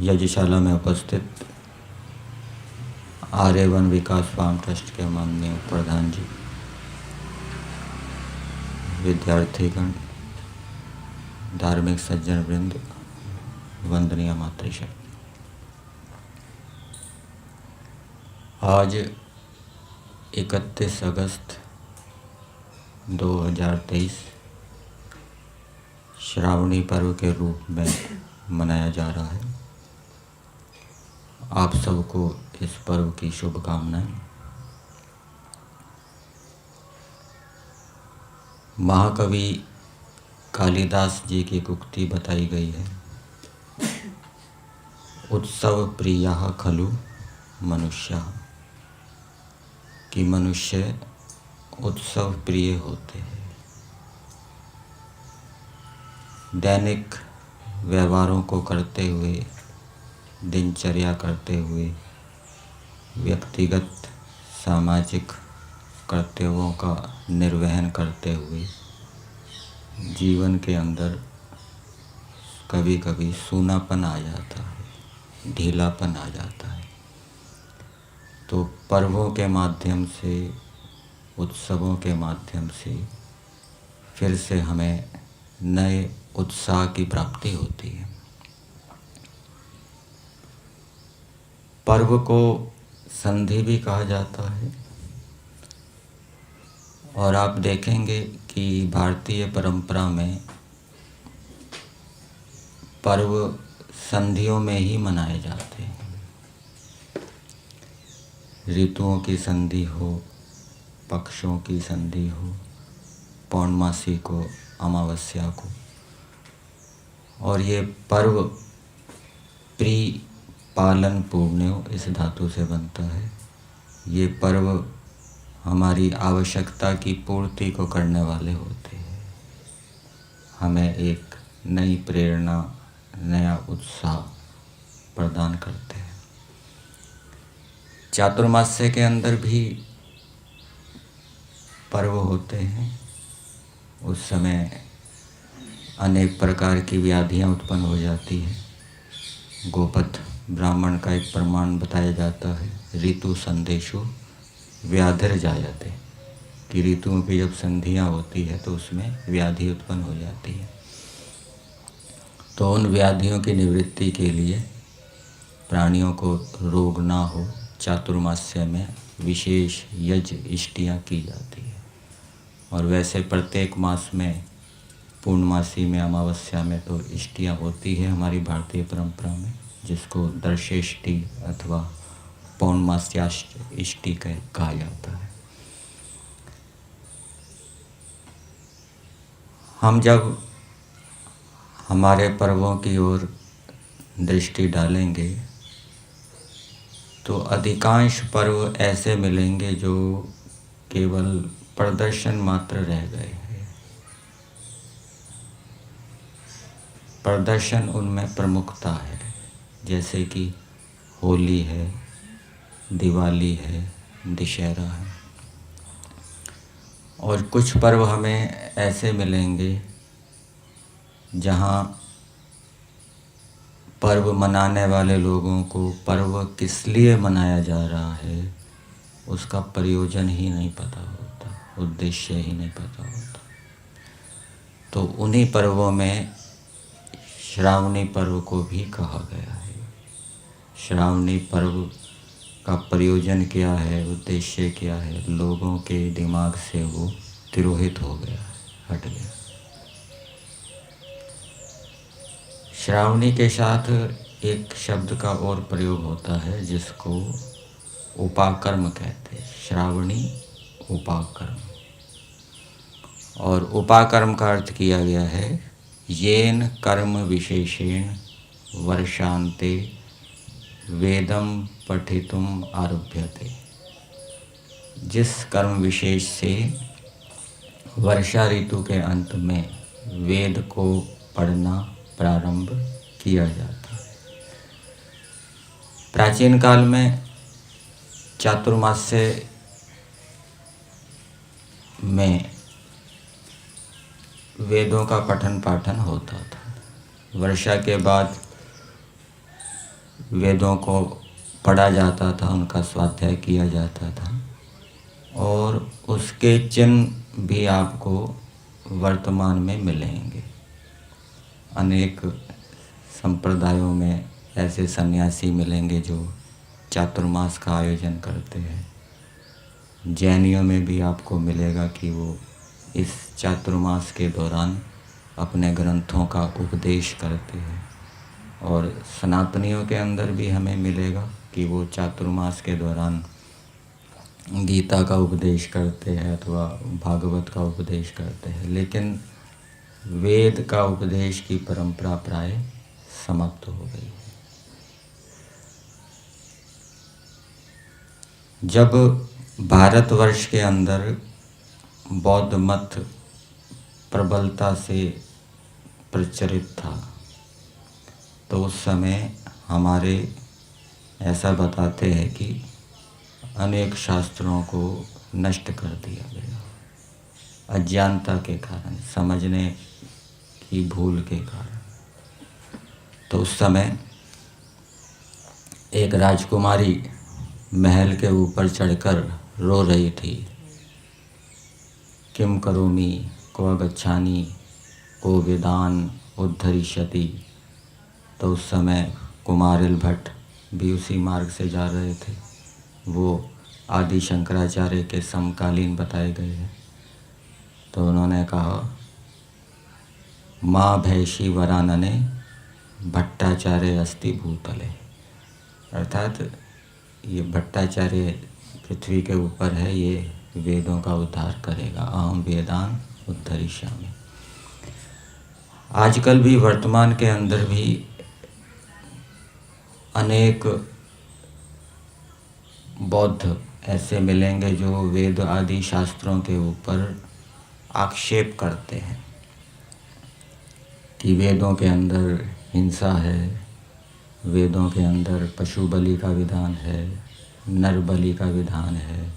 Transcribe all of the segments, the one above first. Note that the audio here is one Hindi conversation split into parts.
यज्ञशाला में उपस्थित आर्य वन विकास फार्म ट्रस्ट के माननीय प्रधान जी, विद्यार्थीगण, धार्मिक सज्जन वृंद, वंदनीय मातृशक्ति। आज 31 अगस्त 2023 श्रावणी पर्व के रूप में मनाया जा रहा है। आप सबको इस पर्व की शुभकामनाएं। महाकवि कालिदास जी की उक्ति बताई गई है, उत्सव प्रियः खलु मनुष्यः, कि मनुष्य उत्सव प्रिय होते हैं। दैनिक व्यवहारों को करते हुए, दिनचर्या करते हुए, व्यक्तिगत सामाजिक कर्तव्यों का निर्वहन करते हुए जीवन के अंदर कभी कभी सूनापन आ जाता है, ढीलापन आ जाता है। तो पर्वों के माध्यम से, उत्सवों के माध्यम से फिर से हमें नए उत्साह की प्राप्ति होती है। पर्व को संधि भी कहा जाता है और आप देखेंगे कि भारतीय परंपरा में पर्व संधियों में ही मनाए जाते हैं। ऋतुओं की संधि हो, पक्षों की संधि हो, पौर्णमासी को, अमावस्या को, और ये पर्व प्री पालन पुण्यो इस धातु से बनता है। ये पर्व हमारी आवश्यकता की पूर्ति को करने वाले होते हैं, हमें एक नई प्रेरणा, नया उत्साह प्रदान करते हैं। चातुर्मास्य के अंदर भी पर्व होते हैं। उस समय अनेक प्रकार की व्याधियां उत्पन्न हो जाती हैं। गोपथ ब्राह्मण का एक प्रमाण बताया जाता है, ऋतु संदेशु व्याधिर जायते, कि ऋतुओं की जब संधियां होती है तो उसमें व्याधि उत्पन्न हो जाती है। तो उन व्याधियों की निवृत्ति के लिए, प्राणियों को रोग ना हो, चातुर्मास्य में विशेष यज्ञ इष्टियाँ की जाती है। और वैसे प्रत्येक मास में, पूर्णमासी में, अमावस्या में तो इष्टियाँ होती है हमारी भारतीय परंपरा में, जिसको दर्शेष्टि अथवा पौर्णमास्याष्ट इष्टि कहा जाता है। हम जब हमारे पर्वों की ओर दृष्टि डालेंगे तो अधिकांश पर्व ऐसे मिलेंगे जो केवल प्रदर्शन मात्र रह गए हैं। प्रदर्शन उनमें प्रमुखता है, जैसे कि होली है, दिवाली है, दशहरा है। और कुछ पर्व हमें ऐसे मिलेंगे जहाँ पर्व मनाने वाले लोगों को पर्व किस लिए मनाया जा रहा है उसका प्रयोजन ही नहीं पता होता, उद्देश्य ही नहीं पता होता। तो उन्हीं पर्वों में श्रावणी पर्व को भी कहा गया है। श्रावणी पर्व का प्रयोजन क्या है, उद्देश्य क्या है, लोगों के दिमाग से वो तिरोहित हो गया, हट गया। श्रावणी के साथ एक शब्द का और प्रयोग होता है जिसको उपाकर्म कहते हैं। श्रावणी उपाकर्म, और उपाकर्म का अर्थ किया गया है येन कर्म विशेषेण वर्षांते वेदम पठितुम आरभ्यते। जिस कर्म विशेष से वर्षा ऋतु के अंत में वेद को पढ़ना प्रारंभ किया जाता है। प्राचीन काल में चातुर्मास्य में वेदों का पठन पाठन होता था। वर्षा के बाद वेदों को पढ़ा जाता था, उनका स्वाध्याय किया जाता था, और उसके चिन्ह भी आपको वर्तमान में मिलेंगे। अनेक संप्रदायों में ऐसे सन्यासी मिलेंगे जो चातुर्मास का आयोजन करते हैं। जैनियों में भी आपको मिलेगा कि वो इस चातुर्मास के दौरान अपने ग्रंथों का उपदेश करते हैं, और सनातनियों के अंदर भी हमें मिलेगा कि वो चातुर्मास के दौरान गीता का उपदेश करते हैं अथवा भागवत का उपदेश करते हैं, लेकिन वेद का उपदेश की परंपरा प्राय समाप्त हो गई है। जब भारतवर्ष के अंदर बौद्ध मत प्रबलता से प्रचलित था, तो उस समय हमारे ऐसा बताते हैं कि अनेक शास्त्रों को नष्ट कर दिया गया, अज्ञानता के कारण, समझने की भूल के कारण। तो उस समय एक राजकुमारी महल के ऊपर चढ़कर रो रही थी, किम करोमि क्व गच्छामि को वेदान उद्धरिष्यति। तो उस समय कुमारिल भट्ट भी उसी मार्ग से जा रहे थे, वो आदि शंकराचार्य के समकालीन बताए गए हैं। तो उन्होंने कहा, माँ भैषी वरानने भट्टाचार्य अस्ति भूतले, अर्थात ये भट्टाचार्य पृथ्वी के ऊपर है, ये वेदों का उद्धार करेगा। अहम वेदान उद्धरिष्यामि। आजकल भी वर्तमान के अंदर भी अनेक बौद्ध ऐसे मिलेंगे जो वेद आदि शास्त्रों के ऊपर आक्षेप करते हैं कि वेदों के अंदर हिंसा है, वेदों के अंदर पशु बलि का विधान है, नर बलि का विधान है,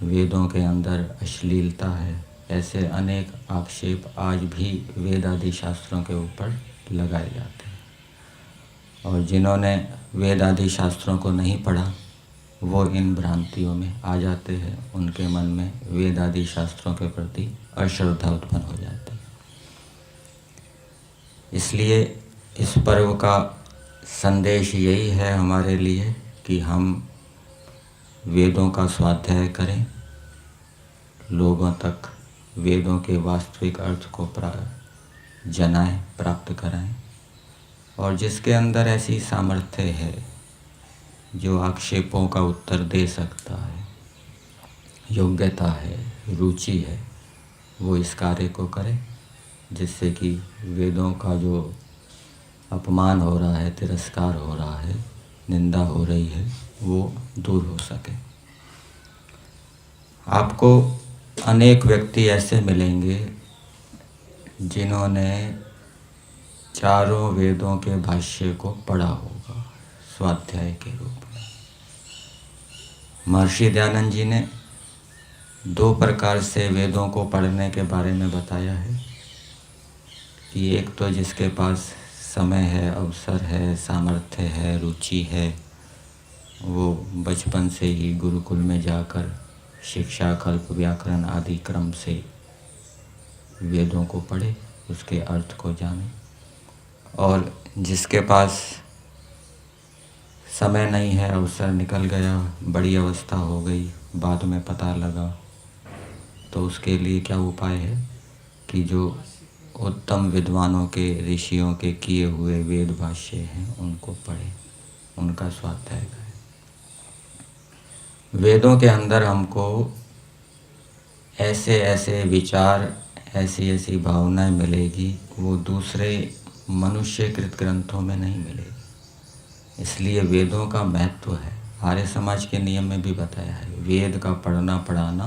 वेदों के अंदर अश्लीलता है। ऐसे अनेक आक्षेप आज भी वेद आदि शास्त्रों के ऊपर लगाए जाते हैं, और जिन्होंने वेद आदि शास्त्रों को नहीं पढ़ा वो इन भ्रांतियों में आ जाते हैं, उनके मन में वेद आदि शास्त्रों के प्रति अश्रद्धा उत्पन्न हो जाती है। इसलिए इस पर्व का संदेश यही है हमारे लिए कि हम वेदों का स्वाध्याय करें, लोगों तक वेदों के वास्तविक अर्थ को जनाएं, प्राप्त कराएं, और जिसके अंदर ऐसी सामर्थ्य है जो आक्षेपों का उत्तर दे सकता है, योग्यता है, रुचि है, वो इस कार्य को करे, जिससे कि वेदों का जो अपमान हो रहा है, तिरस्कार हो रहा है, निंदा हो रही है, वो दूर हो सके। आपको अनेक व्यक्ति ऐसे मिलेंगे जिन्होंने चारों वेदों के भाष्य को पढ़ा होगा स्वाध्याय के रूप में। महर्षि दयानंद जी ने दो प्रकार से वेदों को पढ़ने के बारे में बताया है कि एक तो जिसके पास समय है, अवसर है, सामर्थ्य है, रुचि है, वो बचपन से ही गुरुकुल में जाकर शिक्षा, कल्प, व्याकरण आदि क्रम से वेदों को पढ़े, उसके अर्थ को जाने। और जिसके पास समय नहीं है, अवसर निकल गया, बड़ी अवस्था हो गई, बाद में पता लगा, तो उसके लिए क्या उपाय है कि जो उत्तम विद्वानों के, ऋषियों के किए हुए वेद भाष्य हैं उनको पढ़े, उनका स्वाध्याय करें। वेदों के अंदर हमको ऐसे ऐसे विचार, ऐसी ऐसी भावनाएं मिलेगी, वो दूसरे मनुष्यकृत ग्रंथों में नहीं मिलेगी। इसलिए वेदों का महत्व है। आर्य समाज के नियम में भी बताया है, वेद का पढ़ना पढ़ाना,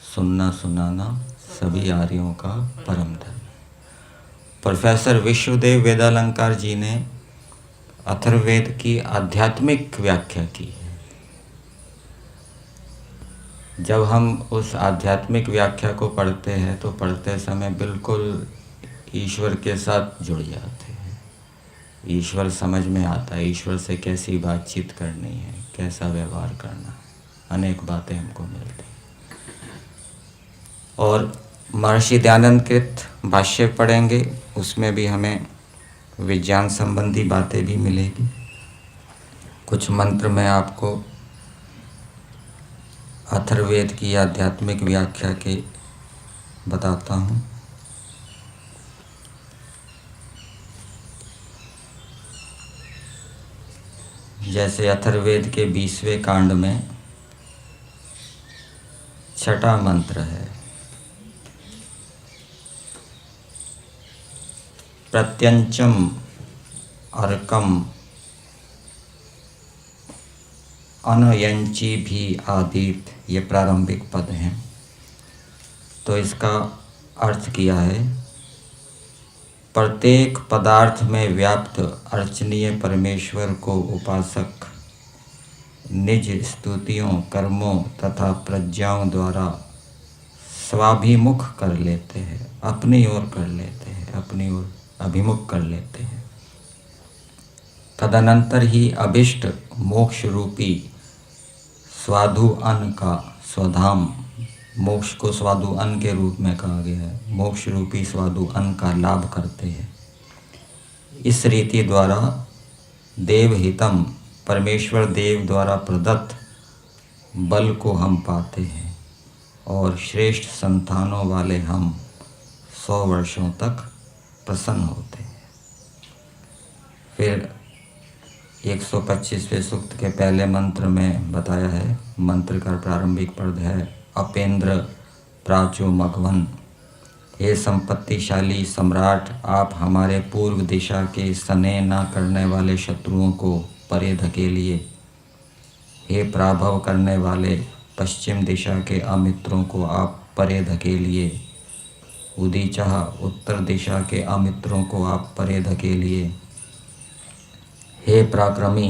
सुनना सुनाना सभी आर्यों का परम धर्म। प्रोफेसर विश्वदेव वेदालंकार जी ने अथर्ववेद की आध्यात्मिक व्याख्या की है। जब हम उस आध्यात्मिक व्याख्या को पढ़ते हैं तो पढ़ते समय बिल्कुल ईश्वर के साथ जुड़ जाते हैं, ईश्वर समझ में आता है, ईश्वर से कैसी बातचीत करनी है, कैसा व्यवहार करना है, अनेक बातें हमको मिलती हैं। और महर्षि दयानंद कृत भाष्य पढ़ेंगे, उसमें भी हमें विज्ञान संबंधी बातें भी मिलेगी। कुछ मंत्र मैं आपको अथर्ववेद की आध्यात्मिक व्याख्या के बताता हूँ। जैसे अथर्ववेद के 20वें कांड में छठा मंत्र है, प्रत्यंचम अर्कम अनयंची भी आदित, ये प्रारंभिक पद हैं। तो इसका अर्थ किया है, प्रत्येक पदार्थ में व्याप्त अर्चनीय परमेश्वर को उपासक निज स्तुतियों, कर्मों तथा प्रज्ञाओं द्वारा स्वाभिमुख कर लेते हैं, अपनी ओर कर लेते हैं, अपनी ओर अभिमुख कर लेते हैं। तदनंतर ही अभिष्ट मोक्ष रूपी स्वादु अन्न का स्वधाम, मोक्ष को स्वादु अन्न के रूप में कहा गया है, मोक्ष रूपी स्वादु अन्न का लाभ करते हैं। इस रीति द्वारा देवहितम, परमेश्वर देव द्वारा प्रदत्त बल को हम पाते हैं और श्रेष्ठ संतानों वाले हम 100 वर्षों तक प्रसन्न होते हैं। फिर 125वें सूक्त के पहले मंत्र में बताया है, मंत्र का प्रारंभिक पद है, अपेंद्र प्राचो मघवन, हे संपत्तिशाली सम्राट, आप हमारे पूर्व दिशा के स्नेह न करने वाले शत्रुओं को परे धकेलिए। हे पराभव करने वाले पश्चिम दिशा के अमित्रों को आप परे धकेलिए। उदीचा, उत्तर दिशा के अमित्रों को आप परे धकेलिए। हे पराक्रमी,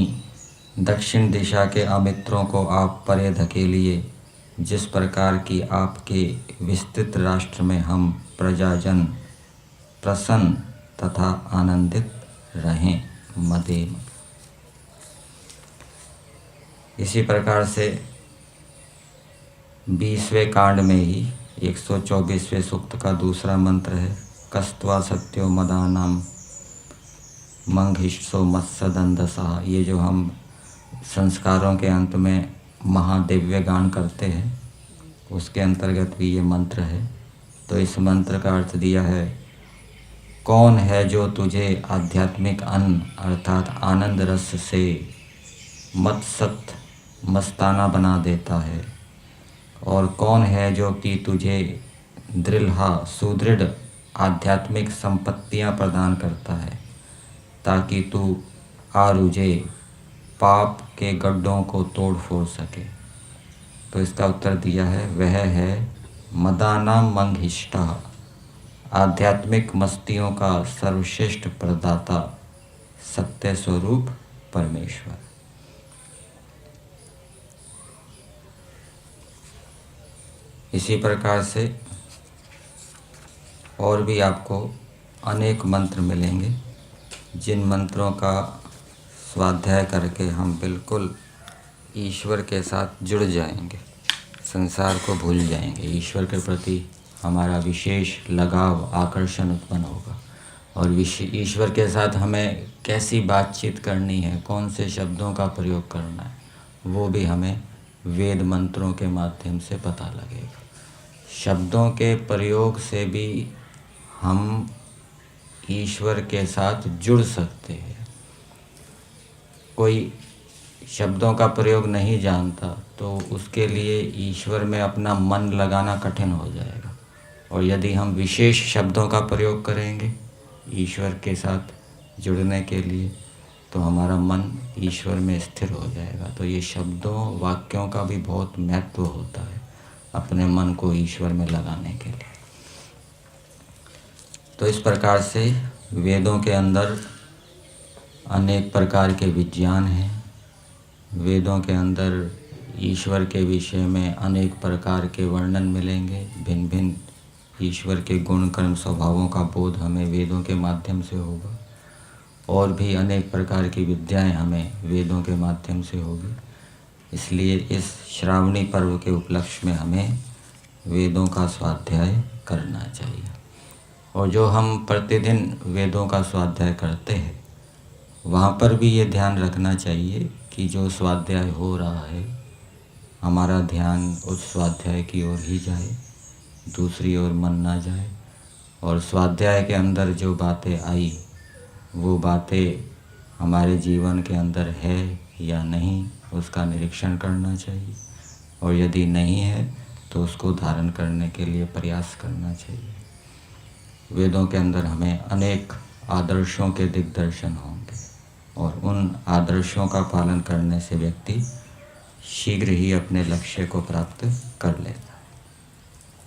दक्षिण दिशा के अमित्रों को आप परे धकेलिए। जिस प्रकार की आपके विस्तृत राष्ट्र में हम प्रजाजन प्रसन्न तथा आनंदित रहें, मदे। इसी प्रकार से 20वें कांड में ही 124वें सूक्त का दूसरा मंत्र है, कस्त्वा सत्यो मदानाम मंघिष्ठो मत्सदंदसा। ये जो हम संस्कारों के अंत में महादिव्य गान करते हैं, उसके अंतर्गत भी ये मंत्र है। तो इस मंत्र का अर्थ दिया है, कौन है जो तुझे आध्यात्मिक अन्न अर्थात आनंद रस से मत्सत मस्ताना बना देता है, और कौन है जो कि तुझे दृढ़ सुदृढ़ आध्यात्मिक संपत्तियां प्रदान करता है, ताकि तू आरुजे पाप के गड्ढों को तोड़ फोड़ सके। तो इसका उत्तर दिया है, वह है मदानाम मंघिष्ठा, आध्यात्मिक मस्तियों का सर्वश्रेष्ठ प्रदाता, सत्य स्वरूप परमेश्वर। इसी प्रकार से और भी आपको अनेक मंत्र मिलेंगे, जिन मंत्रों का स्वाध्याय करके हम बिल्कुल ईश्वर के साथ जुड़ जाएंगे, संसार को भूल जाएंगे, ईश्वर के प्रति हमारा विशेष लगाव आकर्षण उत्पन्न होगा। और ईश्वर के साथ हमें कैसी बातचीत करनी है, कौन से शब्दों का प्रयोग करना है, वो भी हमें वेद मंत्रों के माध्यम से पता लगेगा। शब्दों के प्रयोग से भी हम ईश्वर के साथ जुड़ सकते हैं। कोई शब्दों का प्रयोग नहीं जानता तो उसके लिए ईश्वर में अपना मन लगाना कठिन हो जाएगा, और यदि हम विशेष शब्दों का प्रयोग करेंगे ईश्वर के साथ जुड़ने के लिए, तो हमारा मन ईश्वर में स्थिर हो जाएगा। तो ये शब्दों वाक्यों का भी बहुत महत्व होता है अपने मन को ईश्वर में लगाने के लिए। तो इस प्रकार से वेदों के अंदर अनेक प्रकार के विज्ञान हैं। वेदों के अंदर ईश्वर के विषय में अनेक प्रकार के वर्णन मिलेंगे। भिन्न भिन्न ईश्वर के गुण कर्म स्वभावों का बोध हमें वेदों के माध्यम से होगा। और भी अनेक प्रकार की विद्याएं हमें वेदों के माध्यम से होगी। इसलिए इस श्रावणी पर्व के उपलक्ष्य में हमें वेदों का स्वाध्याय करना चाहिए। और जो हम प्रतिदिन वेदों का स्वाध्याय करते हैं वहाँ पर भी ये ध्यान रखना चाहिए कि जो स्वाध्याय हो रहा है हमारा ध्यान उस स्वाध्याय की ओर ही जाए, दूसरी ओर मन ना जाए। और स्वाध्याय के अंदर जो बातें आई वो बातें हमारे जीवन के अंदर है या नहीं उसका निरीक्षण करना चाहिए, और यदि नहीं है तो उसको धारण करने के लिए प्रयास करना चाहिए। वेदों के अंदर हमें अनेक आदर्शों के दिग्दर्शन होंगे और उन आदर्शों का पालन करने से व्यक्ति शीघ्र ही अपने लक्ष्य को प्राप्त कर लेता है।